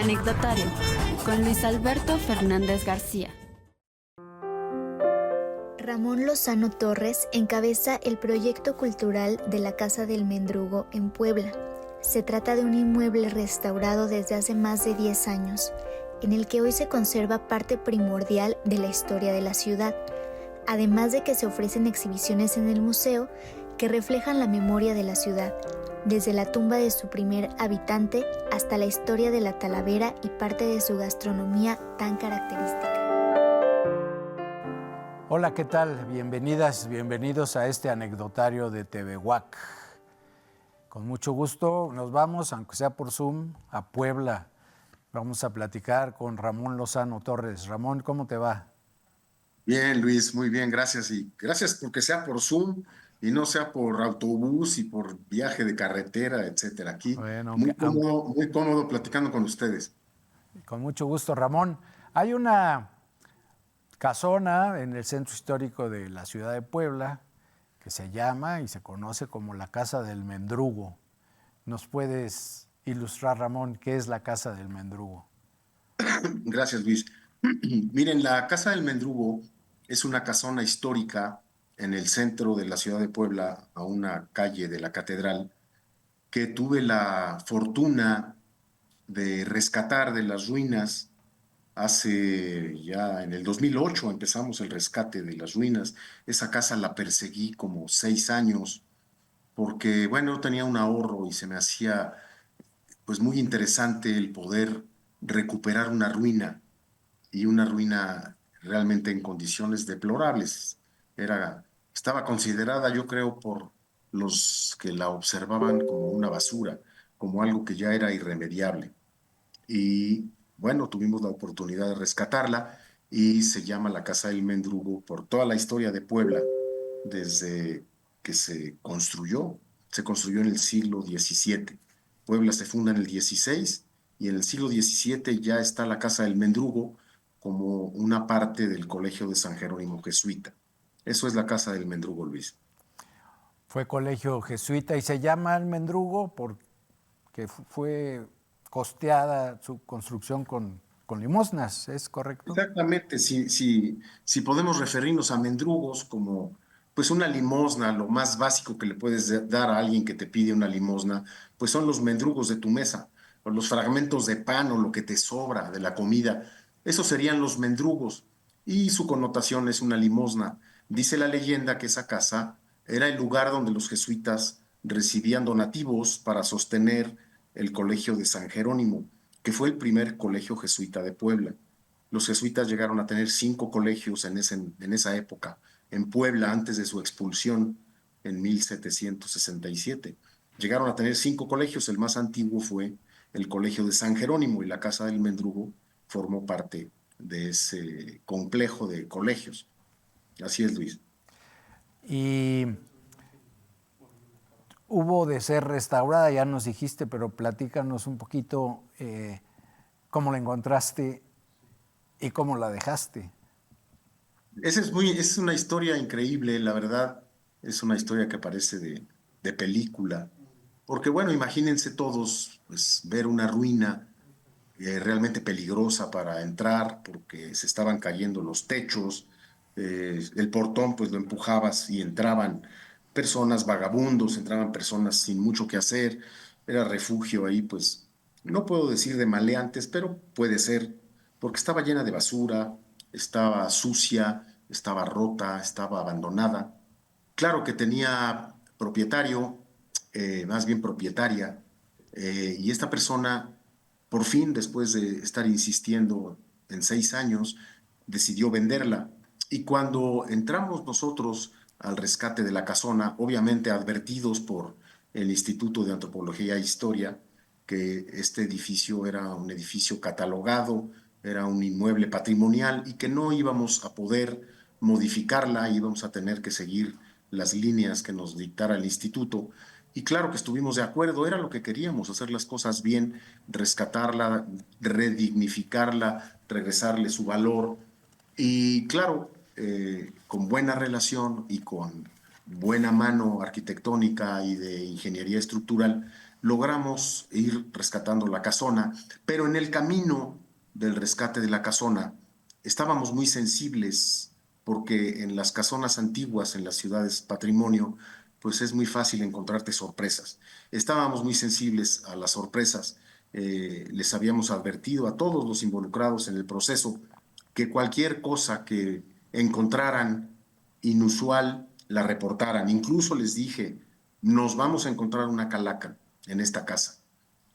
Anecdotario, con Luis Alberto Fernández García. Ramón Lozano Torres encabeza el proyecto cultural de la Casa del Mendrugo en Puebla. Se trata de un inmueble restaurado desde hace más de 10 años, en el que hoy se conserva parte primordial de la historia de la ciudad, además de que se ofrecen exhibiciones en el museo que reflejan la memoria de la ciudad, desde la tumba de su primer habitante hasta la historia de la Talavera y parte de su gastronomía tan característica. Hola, ¿qué tal? Bienvenidas, bienvenidos a este anecdotario de TV UAC. Con mucho gusto nos vamos, aunque sea por Zoom, a Puebla. Vamos a platicar con Ramón Lozano Torres. Ramón, ¿cómo te va? Bien, Luis, muy bien, gracias. Y gracias porque sea por Zoom y no sea por autobús y por viaje de carretera, etcétera. Aquí Bueno, muy cómodo platicando con ustedes. con mucho gusto, Ramón. Hay una casona en el centro histórico de la ciudad de Puebla que se llama y se conoce como la Casa del Mendrugo. ¿Nos puedes ilustrar, Ramón, qué es la Casa del Mendrugo? Gracias, Luis. Miren, la Casa del Mendrugo es una casona histórica en el centro de la ciudad de Puebla, a una calle de la catedral, que tuve la fortuna de rescatar de las ruinas. Hace ya en el 2008 empezamos el rescate de las ruinas. Esa casa la perseguí como 6 años porque, bueno, tenía un ahorro y se me hacía pues muy interesante el poder recuperar una ruina y una ruina realmente en condiciones deplorables. Estaba considerada, yo creo, por los que la observaban como una basura, como algo que ya era irremediable. Y bueno, tuvimos la oportunidad de rescatarla y se llama la Casa del Mendrugo por toda la historia de Puebla, desde que se construyó en el siglo XVII. Puebla se funda en el XVI y en el siglo XVII ya está la Casa del Mendrugo como una parte del Colegio de San Jerónimo Jesuita. Eso es la Casa del Mendrugo, Luis. Fue colegio jesuita y se llama el Mendrugo porque fue costeada su construcción con limosnas, ¿es correcto? Exactamente, si podemos referirnos a mendrugos como pues una limosna, lo más básico que le puedes dar a alguien que te pide una limosna, pues son los mendrugos de tu mesa, o los fragmentos de pan o lo que te sobra de la comida. Esos serían los mendrugos y su connotación es una limosna. Dice la leyenda que esa casa era el lugar donde los jesuitas recibían donativos para sostener el colegio de San Jerónimo, que fue el primer colegio jesuita de Puebla. Los jesuitas llegaron a tener 5 colegios en esa época, en Puebla, antes de su expulsión en 1767. Llegaron a tener 5 colegios, el más antiguo fue el Colegio de San Jerónimo y la Casa del Mendrugo formó parte de ese complejo de colegios. Así es, Luis. Y hubo de ser restaurada, ya nos dijiste, pero platícanos un poquito cómo la encontraste y cómo la dejaste. Es una historia increíble, la verdad. Es una historia que parece de película. Porque bueno, imagínense todos, pues, ver una ruina realmente peligrosa para entrar, porque se estaban cayendo los techos, el portón pues lo empujabas y entraban personas vagabundos, entraban personas sin mucho que hacer, era refugio ahí, pues no puedo decir de maleantes, pero puede ser, porque estaba llena de basura, estaba sucia, estaba rota, estaba abandonada. Claro que tenía propietario, más bien propietaria, y esta persona, por fin, después de estar insistiendo en 6 años, decidió venderla. Y cuando entramos nosotros al rescate de la casona, obviamente advertidos por el Instituto de Antropología e Historia, que este edificio era un edificio catalogado, era un inmueble patrimonial y que no íbamos a poder modificarla, íbamos a tener que seguir las líneas que nos dictara el instituto. Y claro que estuvimos de acuerdo, era lo que queríamos, hacer las cosas bien, rescatarla, redignificarla, regresarle su valor. Y claro, con buena relación y con buena mano arquitectónica y de ingeniería estructural, logramos ir rescatando la casona, pero en el camino del rescate de la casona estábamos muy sensibles porque en las casonas antiguas, en las ciudades patrimonio, pues es muy fácil encontrarte sorpresas. Estábamos muy sensibles a las sorpresas. Les habíamos advertido a todos los involucrados en el proceso que cualquier cosa que encontraran inusual la reportaran. Incluso les dije, nos vamos a encontrar una calaca en esta casa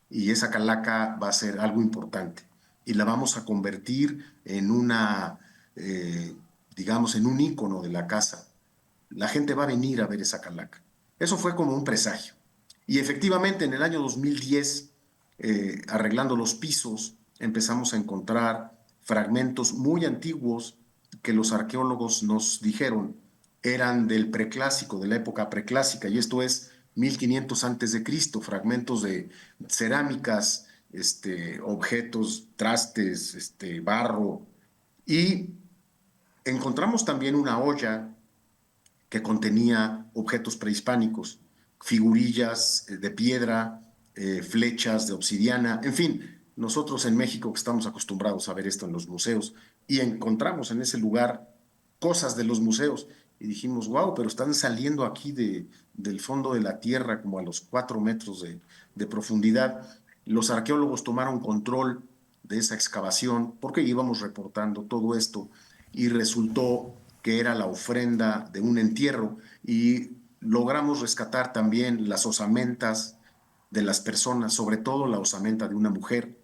y esa calaca va a ser algo importante y la vamos a convertir en digamos, en un ícono de la casa. La gente va a venir a ver esa calaca. Eso fue como un presagio. Y efectivamente, en el año 2010, arreglando los pisos, empezamos a encontrar fragmentos muy antiguos que los arqueólogos nos dijeron eran del preclásico, de la época preclásica, y esto es 1500 antes de Cristo, fragmentos de cerámicas, objetos, trastes, barro, y encontramos también una olla que contenía objetos prehispánicos, figurillas de piedra, flechas de obsidiana, en fin, nosotros en México que estamos acostumbrados a ver esto en los museos y encontramos en ese lugar cosas de los museos y dijimos, wow, pero están saliendo aquí del fondo de la tierra como a los 4 metros de profundidad. Los arqueólogos tomaron control de esa excavación porque íbamos reportando todo esto y resultó que era la ofrenda de un entierro y logramos rescatar también las osamentas de las personas, sobre todo la osamenta de una mujer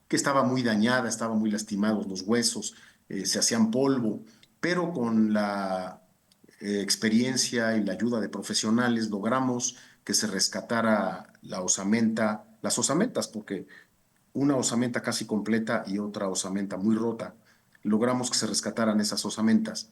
que estaba muy dañada, estaba muy lastimados los huesos, se hacían polvo, pero con la experiencia y la ayuda de profesionales logramos que se rescatara la osamenta, las osamentas, porque una osamenta casi completa y otra osamenta muy rota. Logramos que se rescataran esas osamentas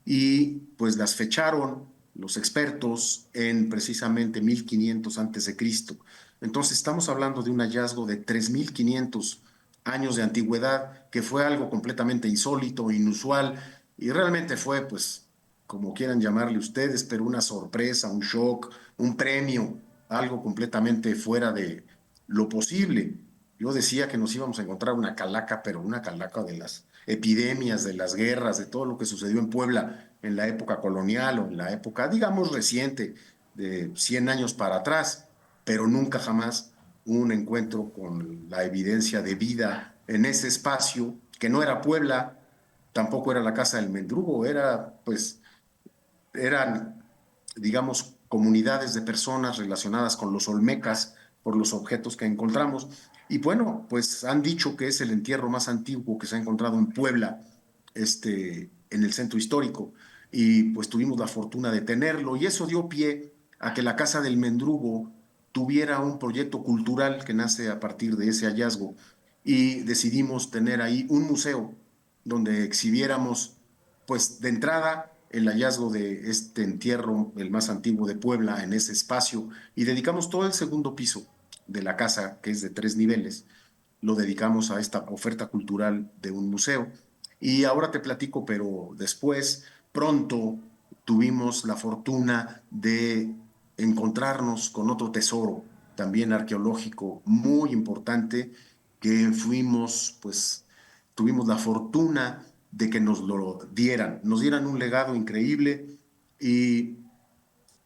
y pues las fecharon los expertos en precisamente 1500 antes de Cristo. Entonces estamos hablando de un hallazgo de 3500 años de antigüedad, que fue algo completamente insólito, inusual, y realmente fue, pues, como quieran llamarle ustedes, pero una sorpresa, un shock, un premio, algo completamente fuera de lo posible. Yo decía que nos íbamos a encontrar una calaca, pero una calaca de las epidemias, de las guerras, de todo lo que sucedió en Puebla en la época colonial o en la época, digamos, reciente, de 100 años para atrás, pero nunca jamás un encuentro con la evidencia de vida en ese espacio, que no era Puebla, tampoco era la Casa del Mendrugo, eran, digamos, comunidades de personas relacionadas con los olmecas por los objetos que encontramos. Y bueno, pues han dicho que es el entierro más antiguo que se ha encontrado en Puebla, en el centro histórico. Y pues tuvimos la fortuna de tenerlo y eso dio pie a que la Casa del Mendrugo tuviera un proyecto cultural que nace a partir de ese hallazgo y decidimos tener ahí un museo donde exhibiéramos, pues de entrada, el hallazgo de este entierro, el más antiguo de Puebla, en ese espacio, y dedicamos todo el segundo piso de la casa, que es de 3 niveles, lo dedicamos a esta oferta cultural de un museo. Y ahora te platico, pero después, pronto, tuvimos la fortuna de encontrarnos con otro tesoro, también arqueológico, muy importante, que fuimos, pues, tuvimos la fortuna de que nos dieran un legado increíble y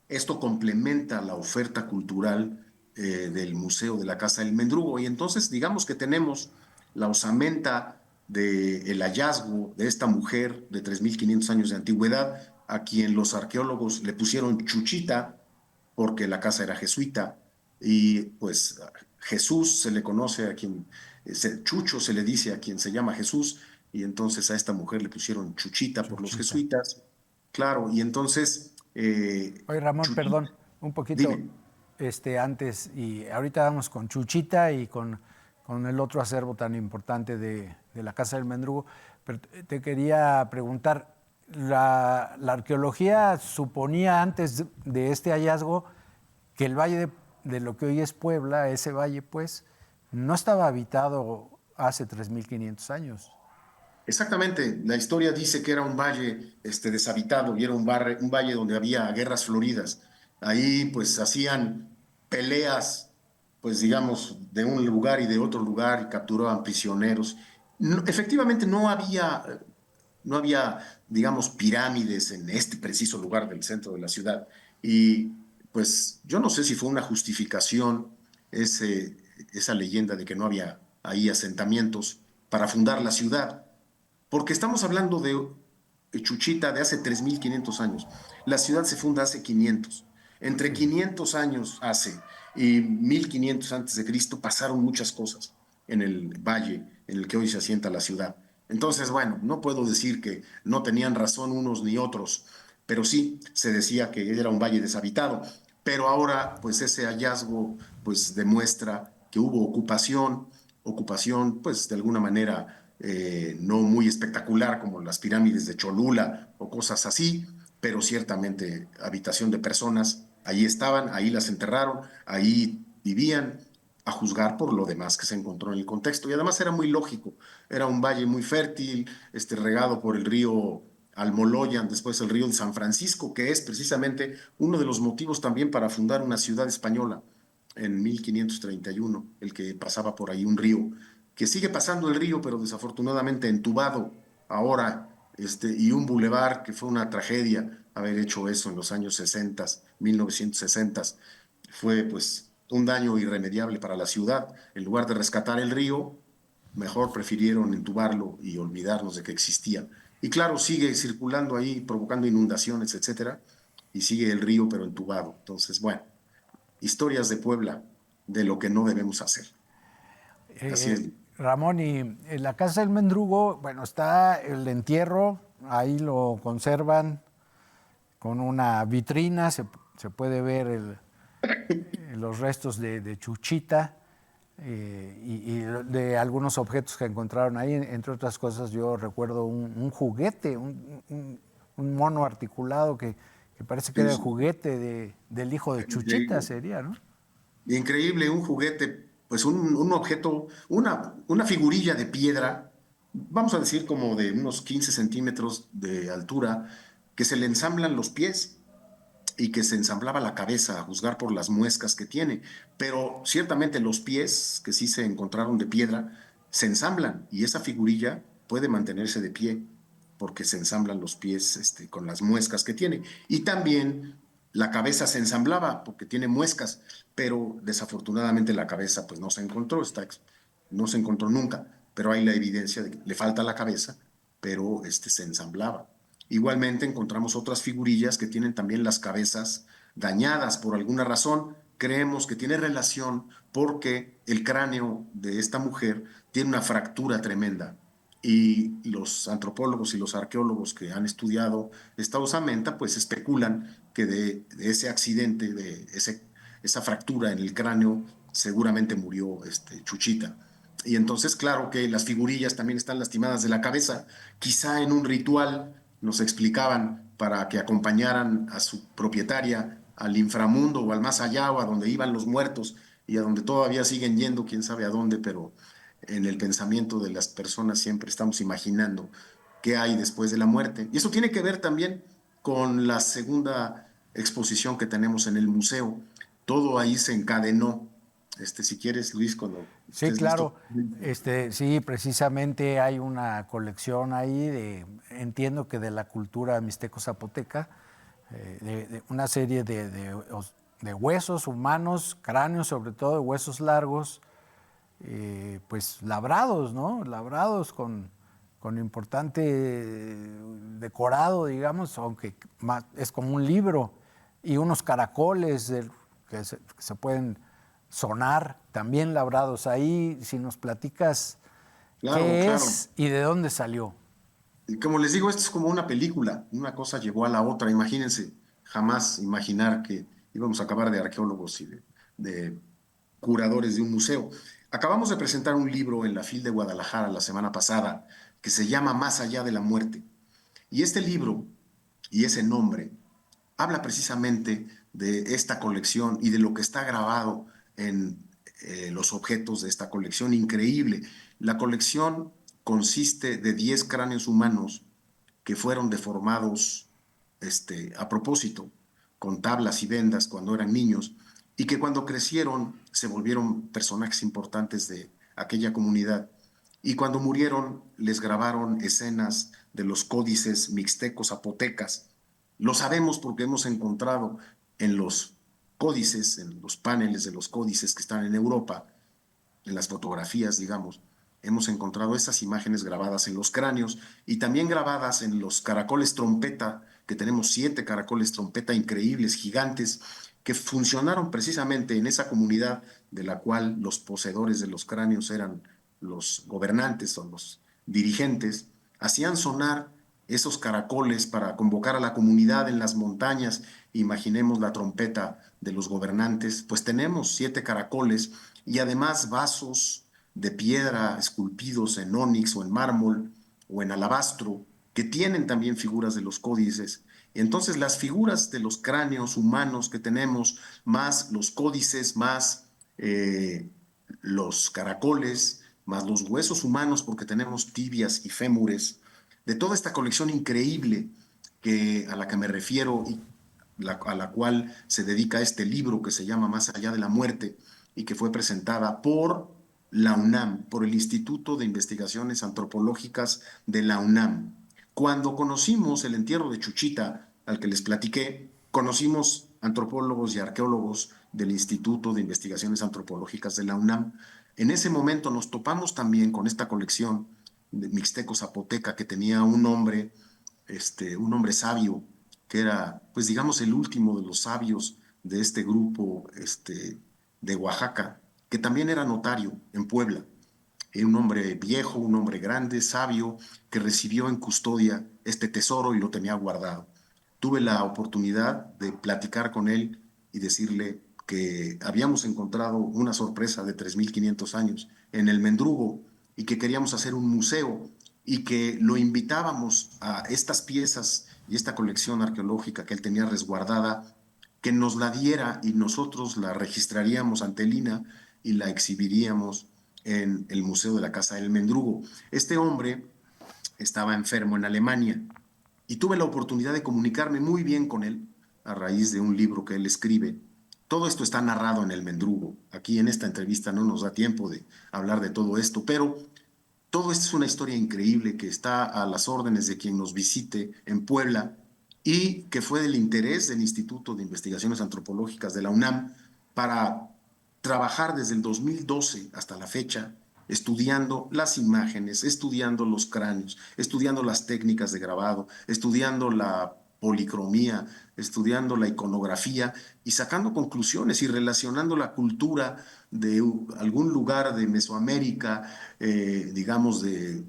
esto complementa la oferta cultural del Museo de la Casa del Mendrugo. Y entonces, digamos que tenemos la osamenta del hallazgo de esta mujer de 3500 años de antigüedad, a quien los arqueólogos le pusieron Chuchita, porque la casa era jesuita, y pues Jesús se le conoce a quien, Chucho se le dice a quien se llama Jesús, y entonces a esta mujer le pusieron Chuchita por los Chuchita. jesuitas, claro, y entonces, Oye, Ramón, Chuchita, perdón, un poquito dime. antes, y ahorita vamos con Chuchita y con el otro acervo tan importante de la Casa del Mendrugo, pero te quería preguntar, la arqueología suponía antes de este hallazgo que el valle de lo que hoy es Puebla, ese valle pues, no estaba habitado hace 3500 años. Exactamente, la historia dice que era un valle deshabitado y era un valle donde había guerras floridas. Ahí pues hacían peleas pues digamos, de un lugar y de otro lugar y capturaban prisioneros. Efectivamente no había, digamos, pirámides en este preciso lugar del centro de la ciudad. Y pues yo no sé si fue una justificación ese, esa leyenda de que no había ahí asentamientos para fundar la ciudad, porque estamos hablando de Chuchita de hace 3.500 años. La ciudad se funda hace 500. Entre Sí. 500 años hace y 1500 antes de Cristo pasaron muchas cosas en el valle en el que hoy se asienta la ciudad. Entonces, bueno, no puedo decir que no tenían razón unos ni otros, pero sí se decía que era un valle deshabitado. Pero ahora, pues ese hallazgo, pues demuestra que hubo ocupación, pues de alguna manera no muy espectacular como las pirámides de Cholula o cosas así, pero ciertamente habitación de personas. Ahí estaban, ahí las enterraron, ahí vivían, a juzgar por lo demás que se encontró en el contexto. Y además era muy lógico, era un valle muy fértil, regado por el río Almoloyan, después el río de San Francisco, que es precisamente uno de los motivos también para fundar una ciudad española en 1531, el que pasaba por ahí un río, que sigue pasando el río, pero desafortunadamente entubado ahora, y un bulevar que fue una tragedia haber hecho eso en los años 60, 1960, fue pues un daño irremediable para la ciudad. En lugar de rescatar el río, mejor prefirieron entubarlo y olvidarnos de que existía. Y claro, sigue circulando ahí, provocando inundaciones, etcétera, y sigue el río, pero entubado. Entonces, bueno, historias de Puebla, de lo que no debemos hacer. Así es. Ramón, y en la casa del Mendrugo, bueno, está el entierro, ahí lo conservan con una vitrina, se puede ver los restos de Chuchita y de algunos objetos que encontraron ahí. Entre otras cosas, yo recuerdo un juguete, un mono articulado que parece que era el Es juguete del hijo de Chuchita, increíble. sería, ¿no? Increíble, un juguete, pues un objeto, una figurilla de piedra, vamos a decir como de unos 15 centímetros de altura, que se le ensamblan los pies y que se ensamblaba la cabeza a juzgar por las muescas que tiene. Pero ciertamente los pies, que sí se encontraron de piedra, se ensamblan y esa figurilla puede mantenerse de pie porque se ensamblan los pies con las muescas que tiene. Y también la cabeza se ensamblaba porque tiene muescas, pero desafortunadamente la cabeza pues no se encontró, no se encontró nunca, pero hay la evidencia de que le falta la cabeza, pero se ensamblaba. Igualmente encontramos otras figurillas que tienen también las cabezas dañadas por alguna razón. Creemos que tiene relación porque el cráneo de esta mujer tiene una fractura tremenda. Y los antropólogos y los arqueólogos que han estudiado esta osamenta, pues especulan que de ese accidente, esa fractura en el cráneo, seguramente murió Chuchita. Y entonces, claro que las figurillas también están lastimadas de la cabeza. Quizá en un ritual nos explicaban para que acompañaran a su propietaria al inframundo o al más allá o a donde iban los muertos y a donde todavía siguen yendo, quién sabe a dónde, pero en el pensamiento de las personas siempre estamos imaginando qué hay después de la muerte. Y eso tiene que ver también con la segunda exposición que tenemos en el museo. Todo ahí se encadenó. Si quieres, Luis, cuando Sí, estés claro. listo. Sí, precisamente hay una colección ahí entiendo que de la cultura mixteco-zapoteca, de una serie de huesos humanos, cráneos sobre todo, de huesos largos, pues labrados, ¿no? Labrados con importante decorado, digamos, aunque es como un libro, y unos caracoles que se pueden sonar, también labrados ahí. Si nos platicas Claro, qué claro. es y de dónde salió. Y como les digo, esto es como una película. Una cosa llevó a la otra. Imagínense, jamás imaginar que íbamos a acabar de arqueólogos y de curadores de un museo. Acabamos de presentar un libro en la FIL de Guadalajara la semana pasada que se llama Más allá de la muerte. Y este libro y ese nombre habla precisamente de esta colección y de lo que está grabado en los objetos de esta colección increíble. La colección consiste de 10 cráneos humanos que fueron deformados a propósito, con tablas y vendas cuando eran niños, y que cuando crecieron se volvieron personajes importantes de aquella comunidad. Y cuando murieron les grabaron escenas de los códices mixtecos zapotecas. Lo sabemos porque hemos encontrado en los códices, en los paneles de los códices que están en Europa, en las fotografías, digamos, hemos encontrado esas imágenes grabadas en los cráneos y también grabadas en los caracoles trompeta, que tenemos 7 caracoles trompeta increíbles, gigantes, que funcionaron precisamente en esa comunidad de la cual los poseedores de los cráneos eran los gobernantes o los dirigentes, hacían sonar esos caracoles para convocar a la comunidad en las montañas. Imaginemos la trompeta de los gobernantes, pues tenemos 7 caracoles y además vasos de piedra esculpidos en ónix o en mármol o en alabastro, que tienen también figuras de los códices. Entonces las figuras de los cráneos humanos que tenemos, más los códices, más los caracoles, más los huesos humanos, porque tenemos tibias y fémures, de toda esta colección increíble a la que me refiero y a la cual se dedica este libro que se llama Más allá de la muerte y que fue presentada por la UNAM, por el Instituto de Investigaciones Antropológicas de la UNAM. Cuando conocimos el entierro de Chuchita, al que les platiqué, conocimos antropólogos y arqueólogos del Instituto de Investigaciones Antropológicas de la UNAM. En ese momento nos topamos también con esta colección de mixteco zapoteca que tenía un hombre sabio, que era, pues digamos, el último de los sabios de este grupo de Oaxaca, que también era notario en Puebla. Era un hombre viejo, un hombre grande, sabio, que recibió en custodia este tesoro y lo tenía guardado. Tuve la oportunidad de platicar con él y decirle que habíamos encontrado una sorpresa de 3.500 años en el Mendrugo y que queríamos hacer un museo y que lo invitábamos a estas piezas y esta colección arqueológica que él tenía resguardada, que nos la diera y nosotros la registraríamos ante el INAH y la exhibiríamos en el Museo de la Casa del Mendrugo. Este hombre estaba enfermo en Alemania y tuve la oportunidad de comunicarme muy bien con él a raíz de un libro que él escribe. Todo esto está narrado en el Mendrugo. Aquí en esta entrevista no nos da tiempo de hablar de todo esto, pero todo esto es una historia increíble que está a las órdenes de quien nos visite en Puebla y que fue del interés del Instituto de Investigaciones Antropológicas de la UNAM para trabajar desde el 2012 hasta la fecha, estudiando las imágenes, estudiando los cráneos, estudiando las técnicas de grabado, estudiando la policromía, estudiando la iconografía y sacando conclusiones y relacionando la cultura de algún lugar de Mesoamérica, digamos de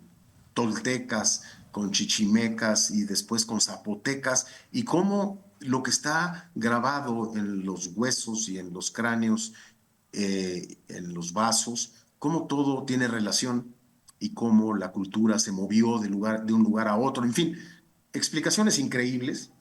toltecas, con chichimecas y después con zapotecas, y cómo lo que está grabado en los huesos y en los cráneos, en los vasos, cómo todo tiene relación y cómo la cultura se movió de un lugar a otro. En fin, explicaciones increíbles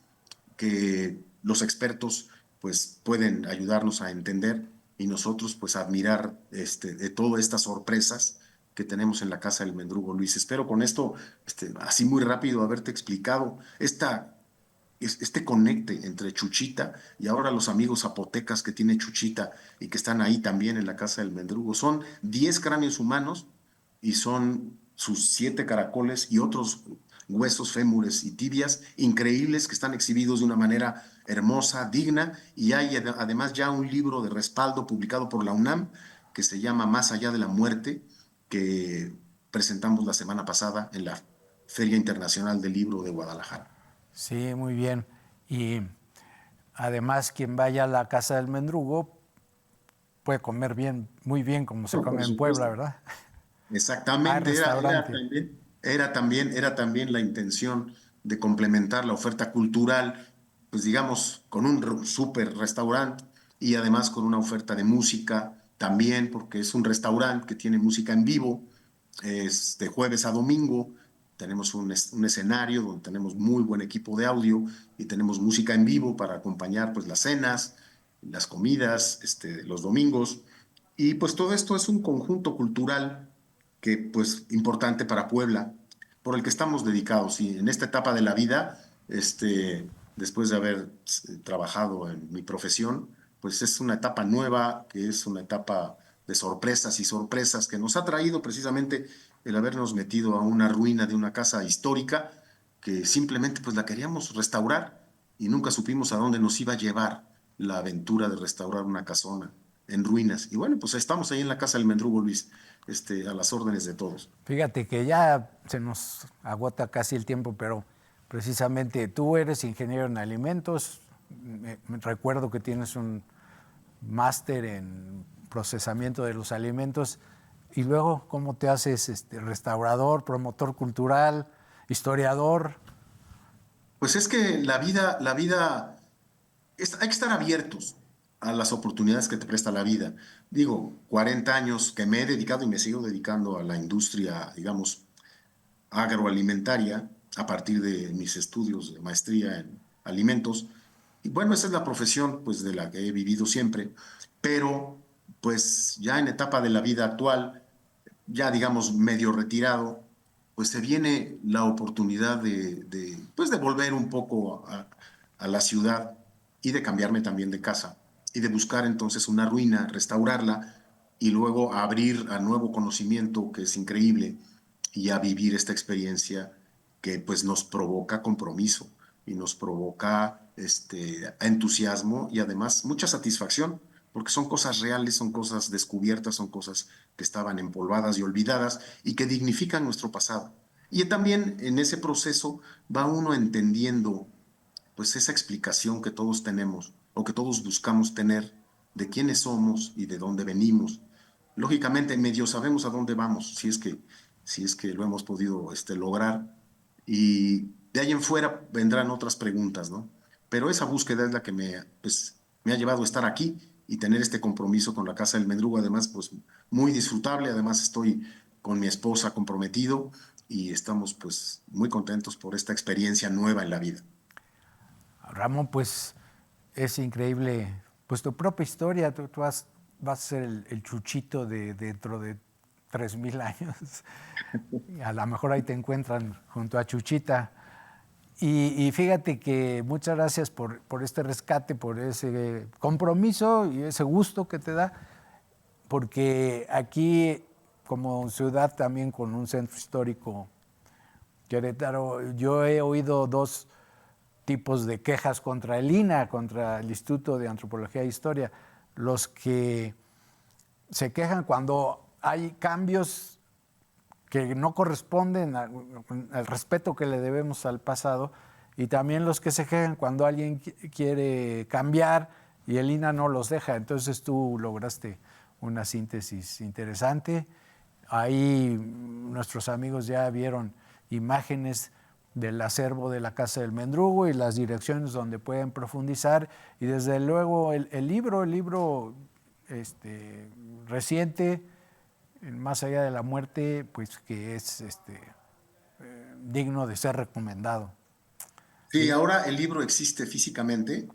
que los expertos pues pueden ayudarnos a entender y nosotros pues admirar de todas estas sorpresas que tenemos en la Casa del Mendrugo, Luis. Espero con esto, así muy rápido, haberte explicado este conecte entre Chuchita y ahora los amigos zapotecas que tiene Chuchita y que están ahí también en la Casa del Mendrugo. Son 10 cráneos humanos y son sus 7 caracoles y otros huesos, fémures y tibias increíbles que están exhibidos de una manera hermosa, digna, y hay además ya un libro de respaldo publicado por la UNAM que se llama Más allá de la muerte, que presentamos la semana pasada en la Feria Internacional del Libro de Guadalajara. Sí, muy bien. Y además, quien vaya a la Casa del Mendrugo puede comer bien, muy bien, como se come en Puebla, ¿verdad? Exactamente, era también la intención de complementar la oferta cultural, pues digamos, con un súper restaurante y además con una oferta de música también, porque es un restaurante que tiene música en vivo, es de jueves a domingo. Tenemos un escenario donde tenemos muy buen equipo de audio y tenemos música en vivo para acompañar pues las cenas, las comidas, los domingos. Y pues todo esto es un conjunto cultural que pues importante para Puebla, por el que estamos dedicados. Y en esta etapa de la vida, después de haber trabajado en mi profesión, pues es una etapa nueva, que es una etapa de sorpresas y sorpresas que nos ha traído precisamente el habernos metido a una ruina de una casa histórica que simplemente pues la queríamos restaurar y nunca supimos a dónde nos iba a llevar la aventura de restaurar una casona en ruinas. Y bueno, pues estamos ahí en la Casa del Mendrugo, Luis, a las órdenes de todos. Fíjate que ya se nos agota casi el tiempo, pero precisamente tú eres ingeniero en alimentos. Me recuerdo que tienes un máster en procesamiento de los alimentos. Y luego, ¿cómo te haces restaurador, promotor cultural, historiador? Pues es que la vida hay que estar abiertos a las oportunidades que te presta la vida. Digo, 40 años que me he dedicado y me sigo dedicando a la industria, digamos, agroalimentaria, a partir de mis estudios de maestría en alimentos. Y bueno, esa es la profesión pues, de la que he vivido siempre, pero pues ya en etapa de la vida actual, ya digamos medio retirado, pues se viene la oportunidad pues de volver un poco a la ciudad y de cambiarme también de casa y de buscar entonces una ruina, restaurarla y luego abrir a nuevo conocimiento que es increíble y a vivir esta experiencia que pues nos provoca compromiso y nos provoca entusiasmo y además mucha satisfacción, porque son cosas reales, son cosas descubiertas, son cosas que estaban empolvadas y olvidadas y que dignifican nuestro pasado. Y también en ese proceso va uno entendiendo pues esa explicación que todos tenemos o que todos buscamos tener de quiénes somos y de dónde venimos. Lógicamente medio sabemos a dónde vamos, si es que lo hemos podido lograr, y de ahí en fuera vendrán otras preguntas, ¿no? Pero esa búsqueda es la que me ha llevado a estar aquí y tener este compromiso con la Casa del Mendrugo, además, pues muy disfrutable. Además, estoy con mi esposa comprometido y estamos pues muy contentos por esta experiencia nueva en la vida. Ramón, pues es increíble, pues tu propia historia. Tú vas a ser el Chuchito de dentro de 3000 años. A lo mejor ahí te encuentran junto a Chuchita. Y fíjate que muchas gracias por este rescate, por ese compromiso y ese gusto que te da, porque aquí, como ciudad también con un centro histórico, Querétaro, yo he oído dos tipos de quejas contra el INAH, contra el Instituto de Antropología e Historia. Los que se quejan cuando hay cambios que no corresponden al respeto que le debemos al pasado, y también los que se quejan cuando alguien quiere cambiar y el INAH no los deja. Entonces tú lograste una síntesis interesante. Ahí nuestros amigos ya vieron imágenes del acervo de la Casa del Mendrugo y las direcciones donde pueden profundizar, y desde luego el libro reciente, Más allá de la muerte, pues que es digno de ser recomendado. Sí, ahora el libro existe físicamente,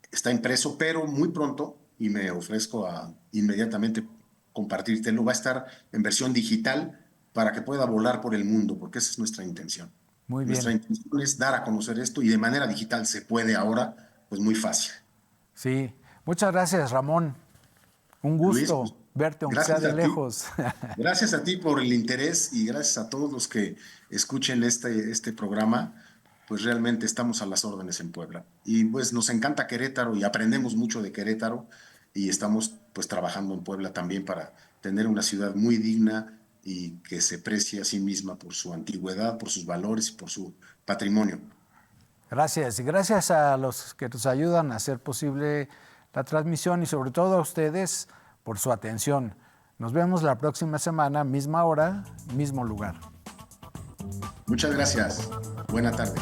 está impreso, pero muy pronto, y me ofrezco a inmediatamente compartírtelo, va a estar en versión digital para que pueda volar por el mundo, porque esa es nuestra intención. Muy bien. Nuestra intención es dar a conocer esto, y de manera digital se puede ahora, pues muy fácil. Sí, muchas gracias, Ramón. Un gusto Luis, verte, aunque sea de lejos. Gracias a ti por el interés y gracias a todos los que escuchen este programa. Pues realmente estamos a las órdenes en Puebla. Y pues nos encanta Querétaro y aprendemos mucho de Querétaro, y estamos pues trabajando en Puebla también para tener una ciudad muy digna y que se precie a sí misma por su antigüedad, por sus valores y por su patrimonio. Gracias, y gracias a los que nos ayudan a hacer posible la transmisión y sobre todo a ustedes por su atención. Nos vemos la próxima semana, misma hora, mismo lugar. Muchas gracias. Buena tarde.